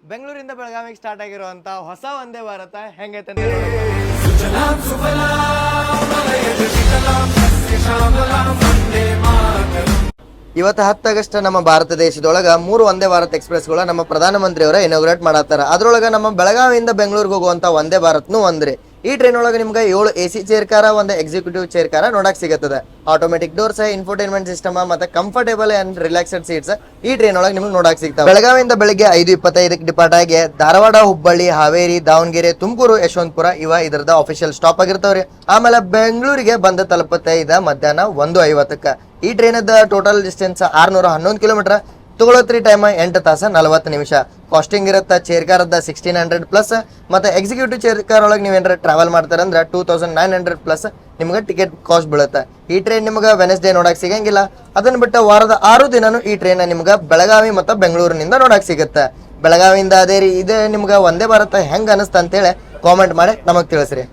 ಬೆಂಗಳೂರಿಂದ ಬೆಳಗಾವಿಗೆ ಸ್ಟಾರ್ಟ್ ಆಗಿರುವಂತ ಹೊಸ ವಂದೇ ಭಾರತ ಹೆಂಗೈತೆ ಅಂತ ಇವತ್ತು 10 ಆಗಸ್ಟ್ ನಮ್ಮ ಭಾರತ ದೇಶದೊಳಗ 3 ವಂದೇ ಭಾರತ್ ಎಕ್ಸ್ಪ್ರೆಸ್ಗಳ ನಮ್ಮ ಪ್ರಧಾನಮಂತ್ರಿಯವರ ಇನಾಗ್ರೇಟ್ ಮಾಡತ್ತಾರ. ಅದ್ರೊಳಗ ನಮ್ಮ ಬೆಳಗಾವಿಯಿಂದ ಬೆಂಗಳೂರಿಗೆ ಹೋಗುವಂತ ವಂದೇ ಭಾರತ್ನು ಒಂದ್ರಿ. ಈ ಟ್ರೈನ್ ಒಳಗೆ ನಿಮ್ಗೆ 7 AC ಚೇರ್ ಕಾರ, ಒಂದು ಎಕ್ಸಿಕ್ಯೂಟಿವ್ ಚೇರ್ ಕಾರ ನೋಡಕ್ ಸಿಗುತ್ತದೆ. ಆಟೋಮೆಟಿಕ್ ಡೋರ್ಸ್, ಇನ್ಫೋಟೈನ್ಮೆಂಟ್ ಸಿಸ್ಟಮ್ ಮತ್ತೆ ಕಂಫರ್ಟೇಬಲ್ ಅಂಡ್ ರಿಲ್ಯಾಕ್ಸ್ಡ್ ಸೀಟ್ಸ್ ಈ ಟ್ರೈನ್ ಒಳಗೆ ನಿಮ್ಗೆ ನೋಡಕ್ ಸಿಗ್ತಾವೆ. ಬೆಳಗಾವಿಯಿಂದ ಬೆಳಿಗ್ಗೆ 5:25ಕ್ಕೆ ಡಿಪಾರ್ಟ್ ಆಗಿ ಧಾರವಾಡ, ಹುಬ್ಬಳ್ಳಿ, ಹಾವೇರಿ, ದಾವಣಗೆರೆ, ತುಮಕೂರು, ಯಶವಂತಪುರ ಇದ್ರದ ಅಫಿಷಿಯಲ್ ಸ್ಟಾಪ್ ಆಗಿರ್ತಾವ್ರಿ. ಆಮೇಲೆ ಬೆಂಗಳೂರಿಗೆ ಬಂದು ತಲುಪುತ್ತೆ ಮಧ್ಯಾಹ್ನ 1:50ಕ್ಕೆ. ಈ ಟ್ರೈನದ ಟೋಟಲ್ ಡಿಸ್ಟೆನ್ಸ್ 611 ಕಿಲೋಮೀಟರ್. ತಗೊಳತ್ರಿ ಟೈಮ್ 8 ತಾಸು 40 ನಿಮಿಷ. ಕಾಸ್ಟಿಂಗ್ ಇರುತ್ತೆ ಚೇರ್ ಕಾರದ 1600 ಪ್ಲಸ್, ಮತ್ತೆ ಎಕ್ಸಿಕ್ಯೂಟಿವ್ ಚೇರ್ ಕಾರ್ ಒಳಗೆ ನೀವು ಏನಾರ ಟ್ರಾವೆಲ್ ಮಾಡ್ತಾರಂದ್ರೆ 2900 ಪ್ಲಸ್ ನಿಮ್ಗೆ ಟಿಕೆಟ್ ಕಾಸ್ಟ್ ಬೀಳುತ್ತೆ. ಈ ಟ್ರೈನ್ ನಿಮ್ಗೆ ವೆನೆಸ್ಡೇ ನೋಡಕ್ ಸಿಗಂಗಿಲ್ಲ. ಅದನ್ನ ಬಿಟ್ಟು ವಾರದ 6 ದಿನನೂ ಈ ಟ್ರೈನ್ ನಿಮ್ಗೆ ಬೆಳಗಾವಿ ಮತ್ತು ಬೆಂಗಳೂರಿನಿಂದ ನೋಡಕ್ ಸಿಗುತ್ತೆ. ಬೆಳಗಾವಿಯಿಂದ ಅದೇ ರೀ ಇದೆ ನಿಮ್ಗೆ ವಂದೇ ಭಾರತ ಹೆಂಗ್ ಅನಿಸ್ತ ಅಂತೇಳಿ ಕಾಮೆಂಟ್ ಮಾಡಿ ನಮಗೆ ತಿಳಿಸ್ರಿ.